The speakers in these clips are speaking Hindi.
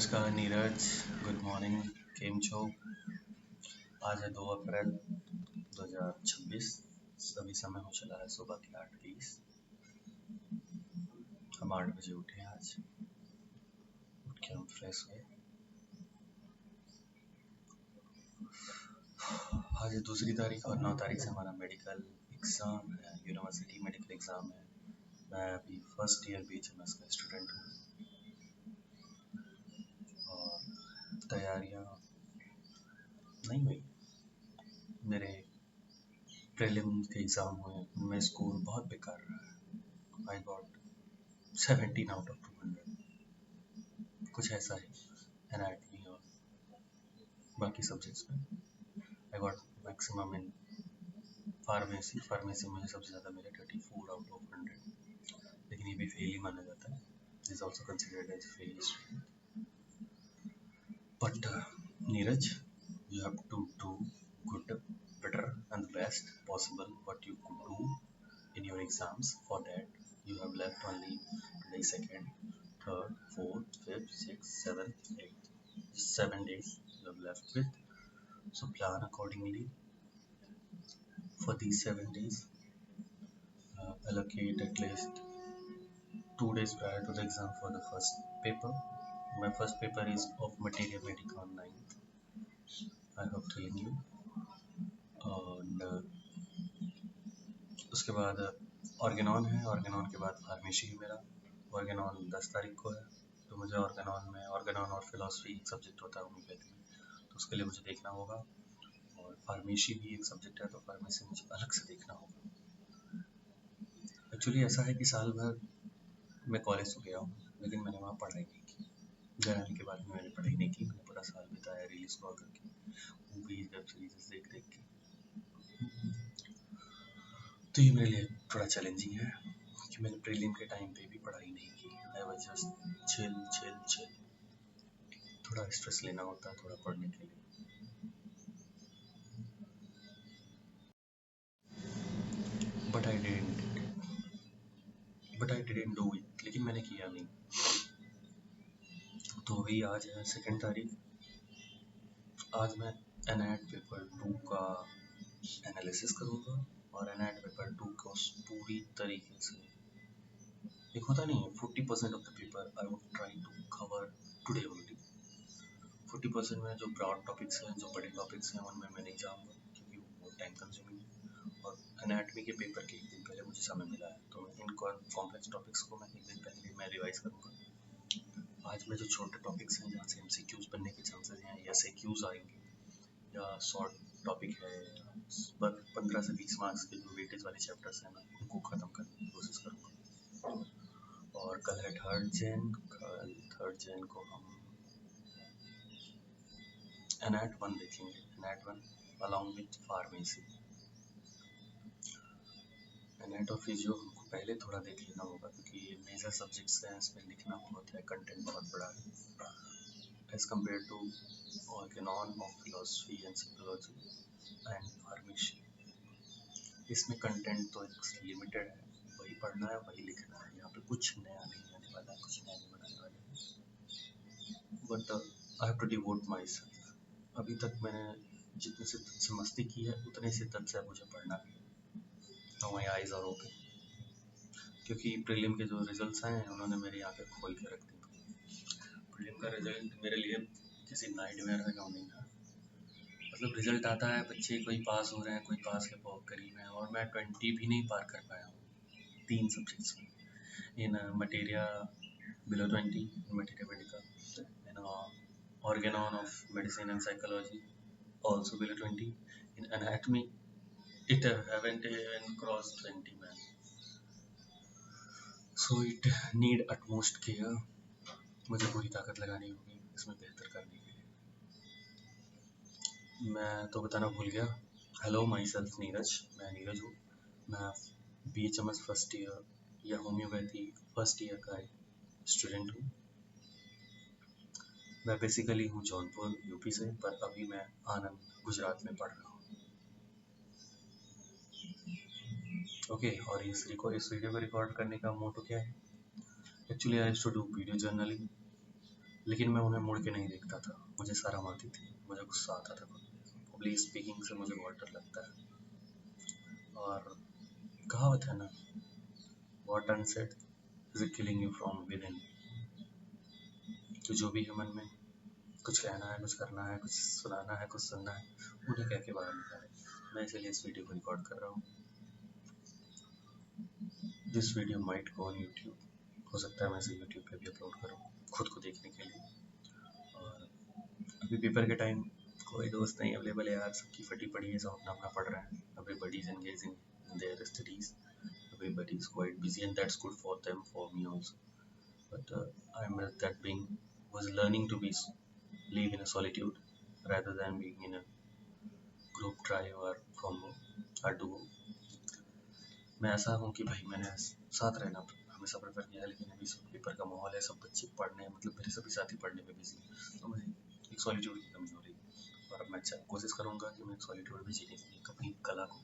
नमस्कार नीरज, गुड मॉर्निंग। केम छो? आज है 2 अप्रैल 2026। सभी समय हो चला है सुबह के 8:20। हम 8 बजे उठे आज। उठ के हम फ्रेश हुए। आज है 2 तारीख और 9 तारीख से हमारा मेडिकल एग्ज़ाम है, यूनिवर्सिटी मेडिकल एग्ज़ाम है। मैं अभी फर्स्ट ईयर BHMS का स्टूडेंट हूँ और तैयारियाँ नहीं हुई। मेरे प्रीलिम्स के एग्ज़ाम हुए, उनमें स्कोर बहुत बेकार रहा है। आई गॉट 17 आउट ऑफ 200, कुछ ऐसा है एनाटमी और बाकी सब्जेक्ट्स में। I got maximum in pharmacy में सबसे ज़्यादा मेरे 34 आउट ऑफ 100, लेकिन ये भी फेल ही माना जाता है। Is also considered as fail student. But Neeraj, you have to do good, better and the best possible what you could do in your exams. For that you have left only 22nd, 3rd, 4th, 5th, 6th, 7th, 8th, 7 days you have left with. So plan accordingly for these 7 days. Allocate at least 2 days prior to the exam for the first paper. My first paper is of Materia Medica on 9th. I hope telling you. And उसके बाद ऑर्गेनॉन है। ऑर्गेनॉन के बाद फार्मेसी है मेरा। ऑर्गेनॉन 10 तारीख को है, तो मुझे ऑर्गेनॉन और फिलॉसफी एक सब्जेक्ट होता है होम्योपैथी में, तो उसके लिए मुझे देखना होगा। और फार्मेसी भी एक सब्जेक्ट है, तो फार्मेसी मुझे अलग से देखना होगा। एक्चुअली ऐसा है कि साल भर मैं कॉलेज तो गया हूँ, लेकिन मैंने वहाँ पढ़ाई नहीं की। घर आने के बाद मैंने पढ़ाई नहीं की। मैंने पूरा साल बिताया रील स्क्रॉल करके, मूवीज, वेब सीरीज देख के। तो ये मेरे लिए थोड़ा चैलेंजिंग है कि मैंने प्रीलिम के टाइम पे भी पढ़ाई नहीं की। I was just chill. थोड़ा स्ट्रेस लेना होता है थोड़ा पढ़ने के लिए। But I didn't do it, लेकिन मैंने किया नहीं। तो अभी आज है 2 तारीख। आज मैं एनएट पेपर 2 का एनालिसिस करूँगा और एनएट पेपर 2 को पूरी तरीके से, एक होता नहीं है 40% of the paper I would try to cover today only. 40% में जो ब्रॉड टॉपिक्स हैं, जो बड़े टॉपिक्स हैं, उनमें मैं नहीं जाऊँगा क्योंकि वो टाइम कंज्यूमिंग है। और एनाटमी के पेपर के एक दिन पहले मुझे समय मिला है, तो इन कॉम्प्लेक्स टॉपिक्स को मैं एक दिन पहले मैं रिवाइज करूँगा। आज में जो छोटे टॉपिक्स हैं जहाँ से MCQs बनने के चांसेस हैं या SAQs आएंगे, या शॉर्ट टॉपिक है, बस 15 से 20 मार्क्स के जो वेटेज वाले चैप्टर्स हैं, मैं उनको ख़त्म करने की कोशिश करूँगा। और कल है 3rd जैन को हम एनएट 1 देखेंगे। एनएट 1 अलॉन्ग विथ फार्मेसी। एनएट और फिजियो हमको पहले थोड़ा देख लेना होगा क्योंकि ये मेजर सब्जेक्ट्स हैं, इसमें लिखना बहुत है, कंटेंट बहुत बड़ा है as compare to organon of philosophy and psychology and pharmacy. इसमें कंटेंट तो एक लिमिटेड है, वही पढ़ना है, वही लिखना है। यहाँ पे कुछ नया नहीं आने वाला है, कुछ नया नहीं बनाने वाला है। But I have to devote myself. अभी तक मैंने जितने से से मस्ती की है, उतने से तक से मुझे पढ़ना है। Now my eyes are open, क्योंकि प्रीलिम के जो रिजल्ट्स आए हैं उन्होंने मेरी आंखें खोल के रख दी। प्रीलिम का रिजल्ट मेरे लिए किसी नाइटमेयर का नहीं था। मतलब रिजल्ट आता है, बच्चे कोई पास हो रहे हैं, कोई पास के बहुत करीब है, और मैं 20 भी नहीं पार कर पाया हूँ 3 सब्जेक्ट्स में। इन materia below 20 in materia medica, in organon of medicine and psychology also below 20, in anatomy it haven't even crossed 20 man, so it need utmost care। मुझे पूरी ताकत लगानी होगी इसमें बेहतर करने के लिए। मैं तो बताना भूल गया, हेलो माई सेल्फ नीरज, मैं नीरज हूँ। मैं BHMS फर्स्ट ईयर या होम्योपैथी फर्स्ट ईयर का स्टूडेंट हूँ। मैं बेसिकली हूँ जौनपुर यूपी से, पर अभी मैं आनंद गुजरात में पढ़ रहा हूँ। ओके, और इस वीडियो को रिकॉर्ड करने का मोटो क्या है? Actually I used to do video journaling, लेकिन मैं उन्हें मुड़ के नहीं देखता था। मुझे शर्म आती थी, मुझे गुस्सा आता था। पब्लिक स्पीकिंग से मुझे बहुत डर लगता है। और कहावत है ना, what unsaid is killing you from with in. तो जो भी है मन में, कुछ कहना है, कुछ करना है, कुछ सुनाना है, कुछ सुनना है, उन्हें कह के बाहर निकाले। मैं इसलिए इस वीडियो को रिकॉर्ड कर रहा हूँ। This video might go on YouTube. हो सकता है मैं इसे यूट्यूब पे भी अपलोड करूँ खुद को देखने के लिए। और अभी पेपर के टाइम कोई दोस्त नहीं अवेलेबल है यार, सबकी फटी पड़ी है, सब अपना अपना पढ़ रहे हैं। Everybody is engaging in their studies, everybody is quite busy, and that's good for them, for me also. But I'm that being was learning to be live in a solitude rather than being in a group drive or from a duo. मैं ऐसा हूँ कि भाई मैंने साथ रहना हमेशा प्रेफर किया है, लेकिन अभी सब पेपर का माहौल है, सब बच्चे पढ़ने, मतलब मेरे सभी साथी पढ़ने में बिजी हैं, तो मुझे एक सॉलिट्यूड की कमी हो रही है। और अब मैं कोशिश करूँगा कि मैं एक सॉलिट्यूड भी जीने के लिए अपनी कला को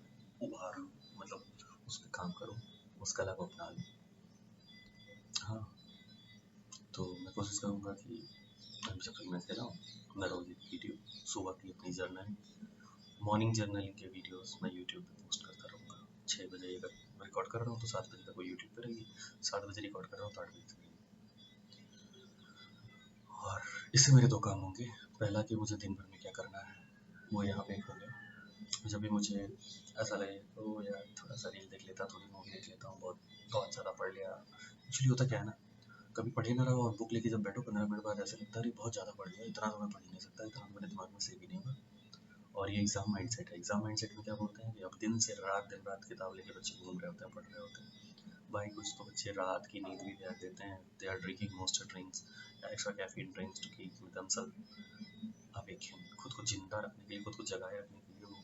उभार लूँ, मतलब उस पर काम करूँ, उस कला को अपना लूँ। हाँ, तो मैं कोशिश करूँगा कि अभी जब तक मैं कह रहा हूँ, मैं रोज़ एक वीडियो सुबह की अपनी जर्नलिंग, मॉर्निंग जर्नलिंग के वीडियोस मैं यूट्यूब पे पोस्ट करता रहूँगा। 6 बजे अगर रिकॉर्ड कर रहा हूँ तो 7 बजे तक वो यूट्यूब पे रहेगी, 7 बजे रिकॉर्ड कर रहा हूँ तो 8 बजे तक रहेगी। और इससे मेरे 2 काम होंगे। पहला कि मुझे दिन भर में क्या करना है वो यहाँ पे हो गया। जब भी मुझे ऐसा लगे तो यार थोड़ा सा रील देख लेता, थोड़ी मूवी देख लेता हूँ, बहुत बहुत ज़्यादा पढ़ लिया। एक्चुअली होता क्या है ना, कभी पढ़ ही ना रहा और बुक लेके जब बैठो 15 मिनट बाद ऐसा लगता है अरे बहुत ज़्यादा पढ़ लिया, इतना तो मैं पढ़ ही नहीं सकता, इतना तो मेरे दिमाग में सेव ही नहीं होगा। और ये एग्ज़ाम माइंडसेट है। एग्ज़ाम माइंडसेट में क्या बोलते हैं कि अब दिन रात किताब लेके बच्चे घूम रहे होते हैं, पढ़ रहे होते हैं। भाई कुछ तो बच्चे रात की नींद भी त्याग देते हैं। They are drinking Monster drinks, extra caffeine drinks to keep themselves awake, खुद को जिंदा रखने के लिए, खुद को जगाए रखने के लिए वो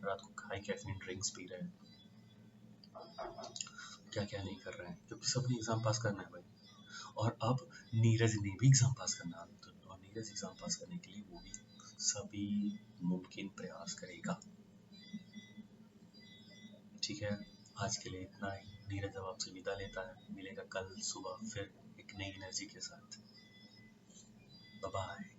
रात को हाई कैफीन ड्रिंक्स पी रहे हैं। क्या क्या नहीं कर रहे हैं, क्योंकि सबने एग्ज़ाम पास करना है भाई। और अब नीरज ने भी एग्ज़ाम पास करना है, तो और नीरज एग्ज़ाम पास करने के लिए वो भी सभी मुमकिन प्रयास करेगा। ठीक है, आज के लिए इतना ही। नीरज अब आपसे विदा लेता है, मिलेगा कल सुबह फिर एक नई एनर्जी के साथ। Bye bye.